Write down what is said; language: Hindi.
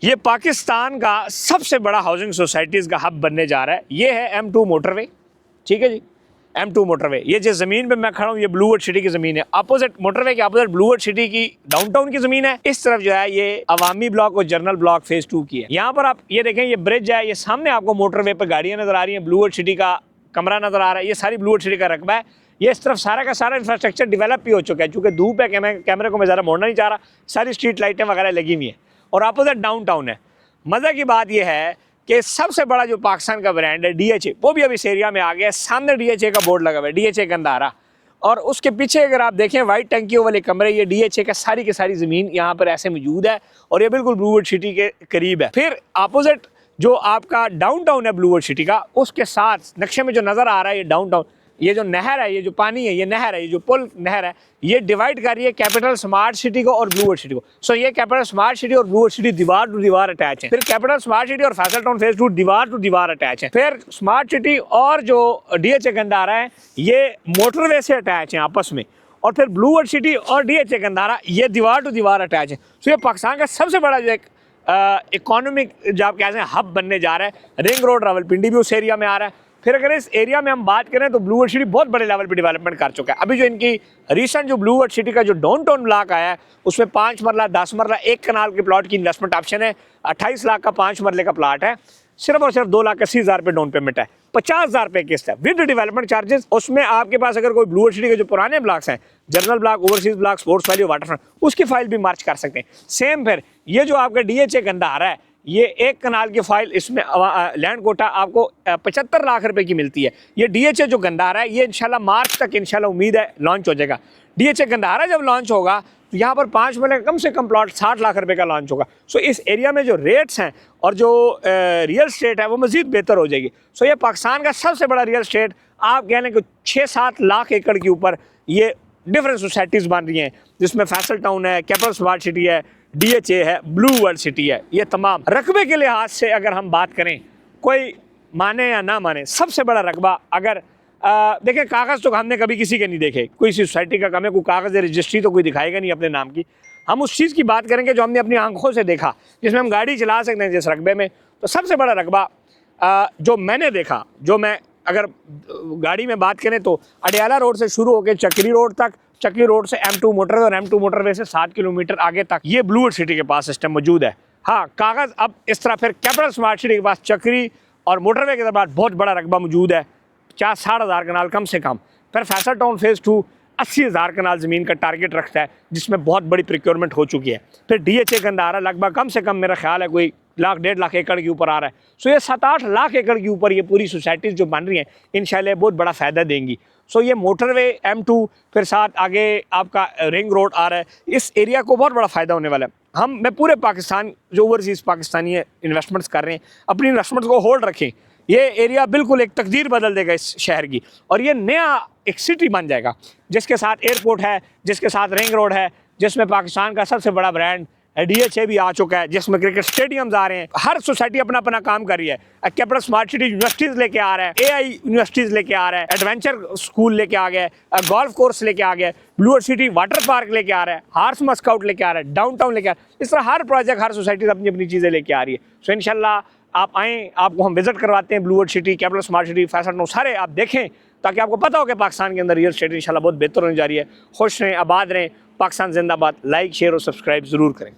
ये पाकिस्तान का सबसे बड़ा हाउसिंग सोसाइटीज़ का हब बनने जा रहा है। ये है M2 मोटरवे, ठीक है जी, M2 मोटरवे। ये जिस ज़मीन पे मैं खड़ा हूँ ये ब्लूवर्ड सिटी की ज़मीन है। अपोजिट मोटरवे के अपोजिट ब्लूवर्ड सिटी की डाउनटाउन की ज़मीन है। इस तरफ जो है ये अवामी ब्लॉक और जनरल ब्लॉक फेज़ 2 की है। यहाँ पर आप ये देखें, ये ब्रिज है, ये सामने आपको मोटरवे पर गाड़ियाँ नज़र आ रही हैं, ब्लूवर्ड सिटी का कमरा नज़र आ रहा है, ये सारी ब्लूवर्ड सिटी का रकबा है। ये इस तरफ सारा का सारा इंफ्रास्ट्रक्चर डेवलप भी हो चुका है। चूँकि धूप है, कैमरे को मैं ज़रा मोड़ना नहीं चाह रहा, सारी स्ट्रीट लाइटें वगैरह लगी हुई हैं और अपोजिट डाउनटाउन है। मज़े की बात यह है कि सबसे बड़ा जो पाकिस्तान का ब्रांड है DHA, वो भी अब इस एरिया में आ गया है। सामने DHA का बोर्ड लगा हुआ है, DHA गंदारा, और उसके पीछे अगर आप देखें वाइट टंकियों वाले कमरे, ये DHA का सारी की सारी ज़मीन यहाँ पर ऐसे मौजूद है और ये बिल्कुल ब्लूवर्ड सिटी के करीब है। फिर अपोजिट जो आपका डाउनटाउन है ब्लूवर्ड सिटी का, उसके साथ नक्शे में जो नज़र आ रहा है ये डाउनटाउन, ये जो नहर है, ये जो पानी है, ये नहर है, ये जो पुल नहर है, ये डिवाइड कर रही है कैपिटल स्मार्ट सिटी को और ब्लूवर्ड सिटी को। सो ये कैपिटल स्मार्ट सिटी और ब्लूवर्ड सिटी दीवार टू दीवार अटैच है। फिर कैपिटल स्मार्ट सिटी और फैसल टाउन फेज 2 दीवार टू दीवार अटैच है। फिर स्मार्ट सिटी और जो DHA गंदारा है ये मोटरवे से अटैच है आपस में, और फिर ब्लूवर्ड सिटी और DHA गंदारा ये दीवार टू दीवार अटैच है। सो ये पाकिस्तान का सबसे बड़ा जो एक इकोनॉमिक जो आप कहते हैं हब बनने जा रहा है। रिंग रोड रावलपिंडी भी उस एरिया में आ रहा है। फिर अगर इस एरिया में हम बात करें तो ब्लूवर्ड सिटी बहुत बड़े लेवल पे डेवलपमेंट कर चुका है। अभी जो इनकी रिसेंट जो ब्लूवर्ड सिटी का जो डाउनटाउन ब्लॉक आया है उसमें 5 मरला 10 मरला 1 कनाल के प्लॉट की इन्वेस्टमेंट ऑप्शन है। 28 लाख का 5 मरले का प्लाट है, सिर्फ और सिर्फ 2,80,000 रुपये डाउन पेमेंट है, 50,000 रुपये किस्त है विद डेवलपमेंट चार्जेस। उसमें आपके पास अगर कोई ब्लूवर्ड सिटी के जो पुराने ब्लॉक्स हैं, general block, overseas block, sports valley, water front, उसकी फाइल भी मार्च कर सकते हैं। सेम फिर ये जो आपका DHA गंदारा है, ये 1 कनाल की फाइल, इसमें लैंड कोटा आपको 75 लाख रुपए की मिलती है। ये DHA जो गंदारा है ये इंशाल्लाह मार्च तक इंशाल्लाह उम्मीद है लॉन्च हो जाएगा। DHA गंदारा जब लॉन्च होगा तो यहाँ पर 5 मरले कम से कम प्लॉट 60 लाख रुपए का लॉन्च होगा। सो इस एरिया में जो रेट्स हैं और जो रियल स्टेट है वो मज़ीद बेहतर हो जाएगी। सो ये पाकिस्तान का सबसे बड़ा रियल स्टेट, आप कह लें कि 6-7 लाख एकड़ के ऊपर ये डिफरेंट सोसाइटीज़ बन रही हैं, जिसमें फैसल टाउन है, कैपिटल स्मार्ट सिटी है, DHA है, ब्लूवर्ड सिटी है। ये तमाम रकबे के लिहाज से अगर हम बात करें, कोई माने या ना माने, सबसे बड़ा रकबा अगर देखें, कागज़ तो हमने कभी किसी के नहीं देखे, कोई सोसाइटी का काम है, कोई कागज़ रजिस्ट्री तो कोई दिखाएगा नहीं अपने नाम की। हम उस चीज़ की बात करेंगे जो हमने अपनी आंखों से देखा, जिसमें हम गाड़ी चला सकते हैं जिस रकबे में। तो सबसे बड़ा रकबा जो मैंने देखा, जो मैं अगर गाड़ी में बात करें तो अडियाला रोड से शुरू होकर चक्री रोड तक, चक्री रोड से M2 मोटरवे और M2 मोटरवे से 7 किलोमीटर आगे तक ये ब्लूवर्ड सिटी के पास सिस्टम मौजूद है। हाँ, कागज़ अब इस तरह फिर कैपिटल स्मार्ट सिटी के पास चक्री और मोटरवे के बाद बहुत बड़ा रकबा मौजूद है, 50-60 कनाल कम से कम। फिर फैसल टाउन फेज़ 2 80,000 कनाल ज़मीन का टारगेट रखता है, जिसमें बहुत बड़ी प्रिक्योरमेंट हो चुकी है। फिर DHA गंदारा लगभग कम से कम मेरा ख्याल है कोई 1,00,000-1.5 लाख एकड़ के ऊपर आ रहा है। सो ये 7-8 लाख एकड़ के ऊपर ये पूरी सोसाइटीज़ जो बन रही हैं इंशाल्लाह बहुत बड़ा फ़ायदा देंगी। सो ये मोटरवे M2 फिर साथ आगे आपका रिंग रोड आ रहा है, इस एरिया को बहुत बड़ा फ़ायदा होने वाला है। मैं पूरे पाकिस्तान जो ओवरसीज़ पाकिस्तानी इन्वेस्टमेंट्स कर रहे हैं, अपनी इन्वेस्टमेंट्स को होल्ड रखें। ये एरिया बिल्कुल एक तकदीर बदल देगा इस शहर की, और ये नया एक सिटी बन जाएगा जिसके साथ एयरपोर्ट है, जिसके साथ रिंग रोड है, जिसमें पाकिस्तान का सबसे बड़ा ब्रांड DHA भी आ चुका है, जिसमें क्रिकेट स्टेडियम्स आ रहे हैं। हर सोसाइटी अपना अपना काम कर रही है। कैपिटल स्मार्ट सिटी यूनिवर्सिटीज़ लेके आ रहा है, AI यूनिवर्सिटीज़ लेके आ रहा है, एडवेंचर स्कूल लेके आ गया है, गोल्फ कोर्स लेके आ गया है, ब्लूवर्ड सिटी वाटर पार्क लेके आ रहा है, हार्स मस्काउट लेके आ रहा है, डाउनटाउन लेके आ रहा है। इस तरह हर प्रोजेक्ट, हर सोसाइटी अपनी अपनी चीज़ें लेके आ रही है। सो इंशाल्लाह आप आएँ, आपको हम विजिट करवाते हैं। Blue world city, capital smart city, Faisal town सारे आप देखें, ताकि आपको पता हो कि पाकिस्तान के अंदर रियल स्टेट इंशाल्लाह बहुत बेहतर होने जा रही है। खुश रहें, आबाद रहें, पाकिस्तान जिंदाबाद। लाइक, शेयर और सब्सक्राइब ज़रूर करें।